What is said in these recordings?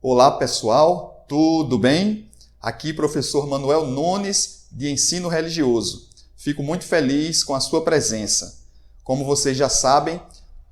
Olá pessoal, tudo bem? Aqui professor Manuel Nunes de Ensino Religioso. Fico muito feliz com a sua presença. Como vocês já sabem,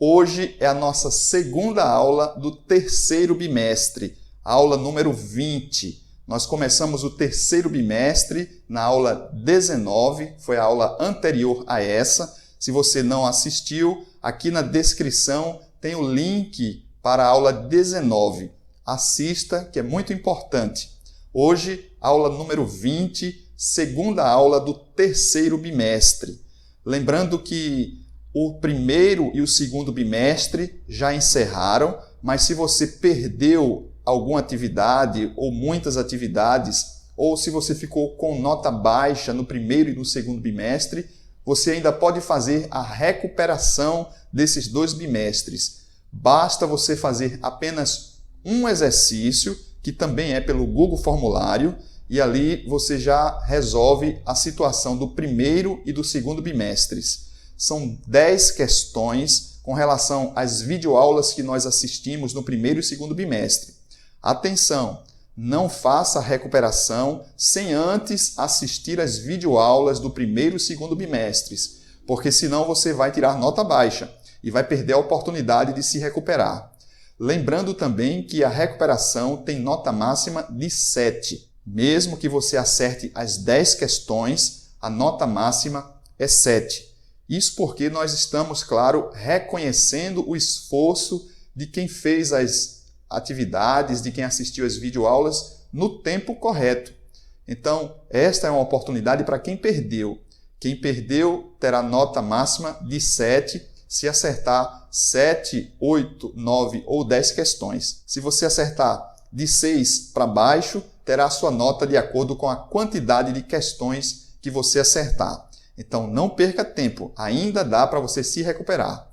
hoje é a nossa segunda aula do terceiro bimestre, aula número 20. Nós começamos o terceiro bimestre na aula 19, foi a aula anterior a essa. Se você não assistiu, aqui na descrição tem o link para a aula 19. Assista, que é muito importante. Hoje, aula número 20, segunda aula do terceiro bimestre. Lembrando que o primeiro e o segundo bimestre já encerraram, mas se você perdeu alguma atividade ou muitas atividades, ou se você ficou com nota baixa no primeiro e no segundo bimestre, você ainda pode fazer a recuperação desses dois bimestres. Basta você fazer apenas um exercício, que também é pelo Google Formulário, e ali você já resolve a situação do primeiro e do segundo bimestres. São 10 questões com relação às videoaulas que nós assistimos no primeiro e segundo bimestre. Atenção, não faça a recuperação sem antes assistir às videoaulas do primeiro e segundo bimestres, porque senão você vai tirar nota baixa e vai perder a oportunidade de se recuperar. Lembrando também que a recuperação tem nota máxima de 7. Mesmo que você acerte as 10 questões, a nota máxima é 7. Isso porque nós estamos, claro, reconhecendo o esforço de quem fez as atividades, de quem assistiu às videoaulas no tempo correto. Então, esta é uma oportunidade para quem perdeu. Quem perdeu terá nota máxima de 7, se acertar 7, 8, 9 ou 10 questões. Se você acertar de 6 para baixo, terá a sua nota de acordo com a quantidade de questões que você acertar. Então, não perca tempo, ainda dá para você se recuperar.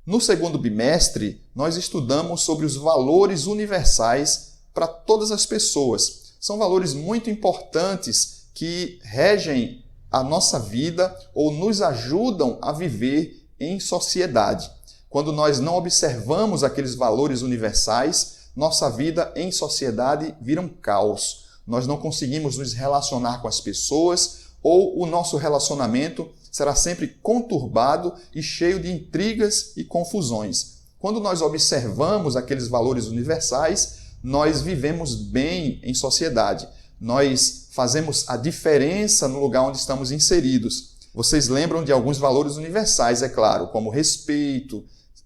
No segundo bimestre, nós estudamos sobre os valores universais para todas as pessoas. São valores muito importantes que regem a nossa vida ou nos ajudam a viver em sociedade. Quando nós não observamos aqueles valores universais, nossa vida em sociedade vira um caos. Nós não conseguimos nos relacionar com as pessoas ou o nosso relacionamento será sempre conturbado e cheio de intrigas e confusões. Quando nós observamos aqueles valores universais, nós vivemos bem em sociedade. Nós fazemos a diferença no lugar onde estamos inseridos. Vocês lembram de alguns valores universais, é claro, como respeito,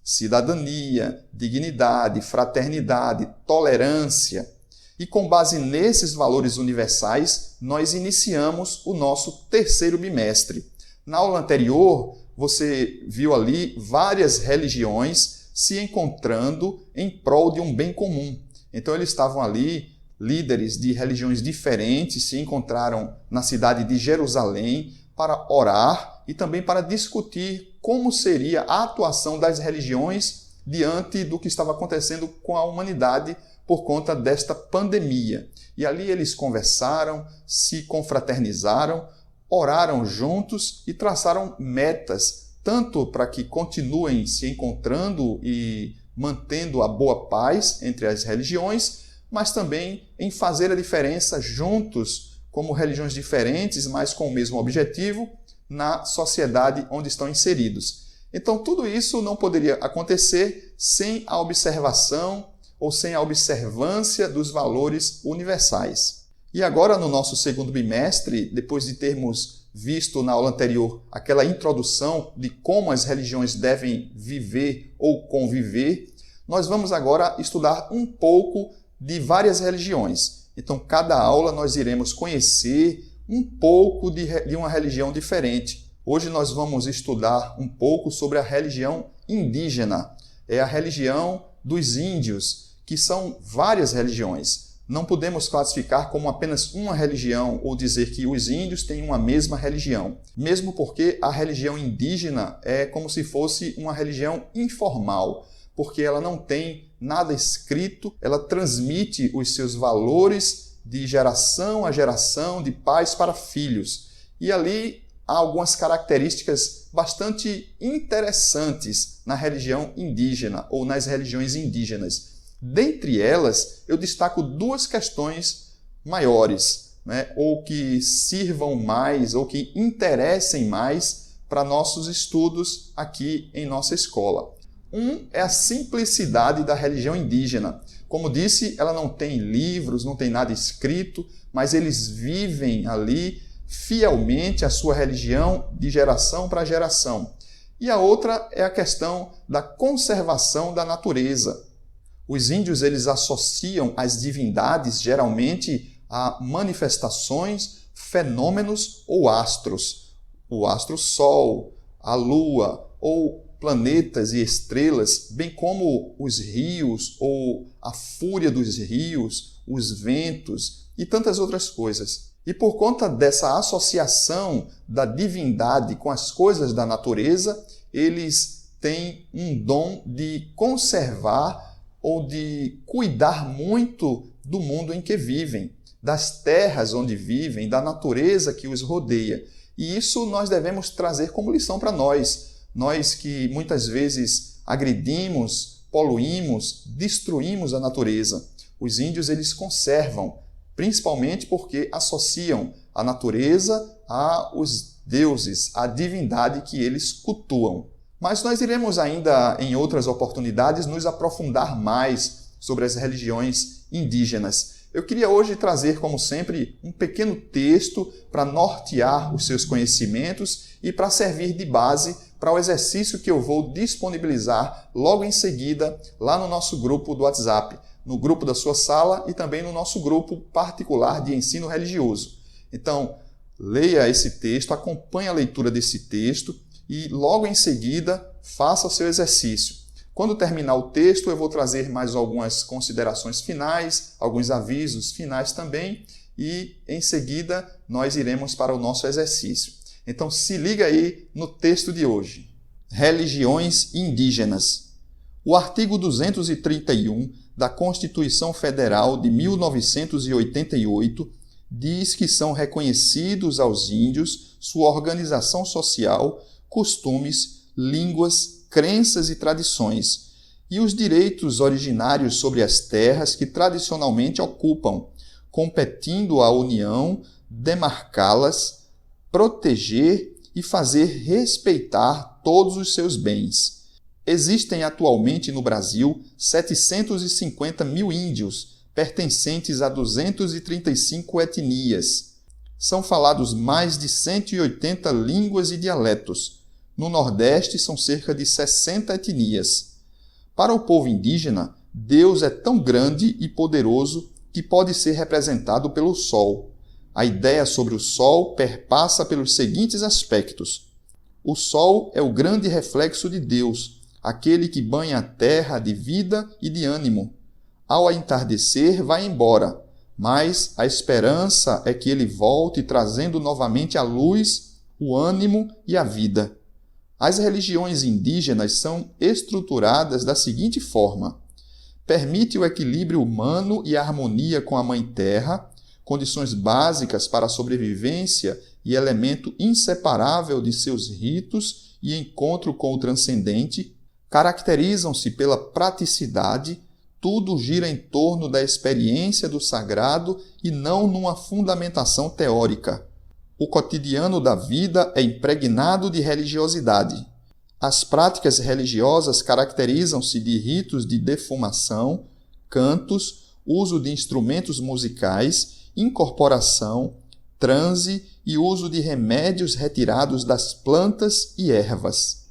cidadania, dignidade, fraternidade, tolerância. E com base nesses valores universais, nós iniciamos o nosso terceiro bimestre. Na aula anterior, você viu ali várias religiões se encontrando em prol de um bem comum. Então, eles estavam ali, líderes de religiões diferentes, se encontraram na cidade de Jerusalém para orar e também para discutir como seria a atuação das religiões diante do que estava acontecendo com a humanidade por conta desta pandemia. E ali eles conversaram, se confraternizaram, oraram juntos e traçaram metas, tanto para que continuem se encontrando e mantendo a boa paz entre as religiões, mas também em fazer a diferença juntos, como religiões diferentes, mas com o mesmo objetivo, na sociedade onde estão inseridos. Então, tudo isso não poderia acontecer sem a observação ou sem a observância dos valores universais. E agora, no nosso segundo bimestre, depois de termos visto na aula anterior aquela introdução de como as religiões devem viver ou conviver, nós vamos agora estudar um pouco de várias religiões. Então, cada aula nós iremos conhecer um pouco de uma religião diferente. Hoje nós vamos estudar um pouco sobre a religião indígena. É a religião dos índios, que são várias religiões. Não podemos classificar como apenas uma religião ou dizer que os índios têm uma mesma religião. Mesmo porque a religião indígena é como se fosse uma religião informal, porque ela não tem nada escrito, ela transmite os seus valores de geração a geração, de pais para filhos. E ali há algumas características bastante interessantes na religião indígena ou nas religiões indígenas. Dentre elas, eu destaco duas questões maiores, ou que sirvam mais, ou que interessem mais para nossos estudos aqui em nossa escola. Um é a simplicidade da religião indígena. Como disse, ela não tem livros, não tem nada escrito, mas eles vivem ali fielmente a sua religião de geração para geração. E a outra é a questão da conservação da natureza. Os índios eles associam as divindades geralmente a manifestações, fenômenos ou astros. O astro Sol, a Lua ou planetas e estrelas, bem como os rios ou a fúria dos rios, os ventos e tantas outras coisas. E por conta dessa associação da divindade com as coisas da natureza, eles têm um dom de conservar ou de cuidar muito do mundo em que vivem, das terras onde vivem, da natureza que os rodeia. E isso nós devemos trazer como lição para nós. Nós que muitas vezes agredimos, poluímos, destruímos a natureza. Os índios eles conservam, principalmente porque associam a natureza aos deuses, à divindade que eles cultuam. Mas nós iremos ainda, em outras oportunidades, nos aprofundar mais sobre as religiões indígenas. Eu queria hoje trazer, como sempre, um pequeno texto para nortear os seus conhecimentos e para servir de base para o exercício que eu vou disponibilizar logo em seguida lá no nosso grupo do WhatsApp, no grupo da sua sala e também no nosso grupo particular de ensino religioso. Então, leia esse texto, acompanhe a leitura desse texto e logo em seguida faça o seu exercício. Quando terminar o texto, eu vou trazer mais algumas considerações finais, alguns avisos finais também, e em seguida nós iremos para o nosso exercício. Então se liga aí no texto de hoje. Religiões indígenas. O artigo 231 da Constituição Federal de 1988 diz que são reconhecidos aos índios sua organização social, costumes, línguas, crenças e tradições, e os direitos originários sobre as terras que tradicionalmente ocupam, competindo à União demarcá-las, proteger e fazer respeitar todos os seus bens. Existem atualmente no Brasil 750 mil índios, pertencentes a 235 etnias. São falados mais de 180 línguas e dialetos. No Nordeste são cerca de 60 etnias. Para o povo indígena, Deus é tão grande e poderoso que pode ser representado pelo Sol. A ideia sobre o Sol perpassa pelos seguintes aspectos. O Sol é o grande reflexo de Deus, aquele que banha a terra de vida e de ânimo. Ao entardecer, vai embora, mas a esperança é que ele volte trazendo novamente a luz, o ânimo e a vida. As religiões indígenas são estruturadas da seguinte forma: permite o equilíbrio humano e a harmonia com a Mãe Terra, condições básicas para a sobrevivência e elemento inseparável de seus ritos e encontro com o transcendente, caracterizam-se pela praticidade, tudo gira em torno da experiência do sagrado e não numa fundamentação teórica. O cotidiano da vida é impregnado de religiosidade. As práticas religiosas caracterizam-se de ritos de defumação, cantos, uso de instrumentos musicais, incorporação, transe e uso de remédios retirados das plantas e ervas.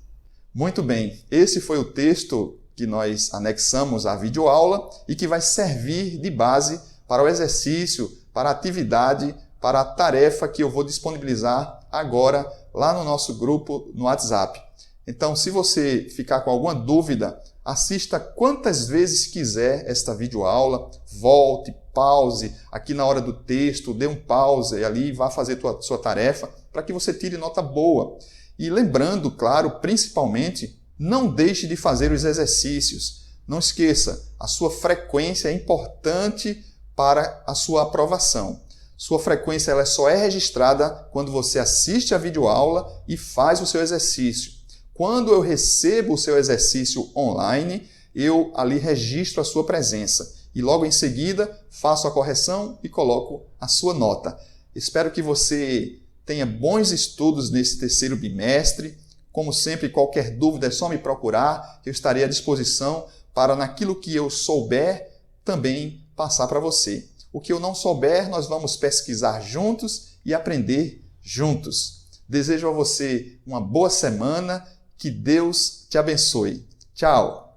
Muito bem, esse foi o texto que nós anexamos à videoaula e que vai servir de base para o exercício, para a atividade, para a tarefa que eu vou disponibilizar agora lá no nosso grupo no WhatsApp. Então, se você ficar com alguma dúvida, assista quantas vezes quiser esta videoaula, volte, pause, aqui na hora do texto, dê um pause ali e vá fazer sua tarefa para que você tire nota boa. E lembrando, claro, principalmente, não deixe de fazer os exercícios. Não esqueça, a sua frequência é importante para a sua aprovação. Sua frequência ela só é registrada quando você assiste a videoaula e faz o seu exercício. Quando eu recebo o seu exercício online, eu ali registro a sua presença e logo em seguida faço a correção e coloco a sua nota. Espero que você tenha bons estudos nesse terceiro bimestre. Como sempre, qualquer dúvida é só me procurar, eu estarei à disposição para, naquilo que eu souber, também passar para você. O que eu não souber, nós vamos pesquisar juntos e aprender juntos. Desejo a você uma boa semana, que Deus te abençoe. Tchau!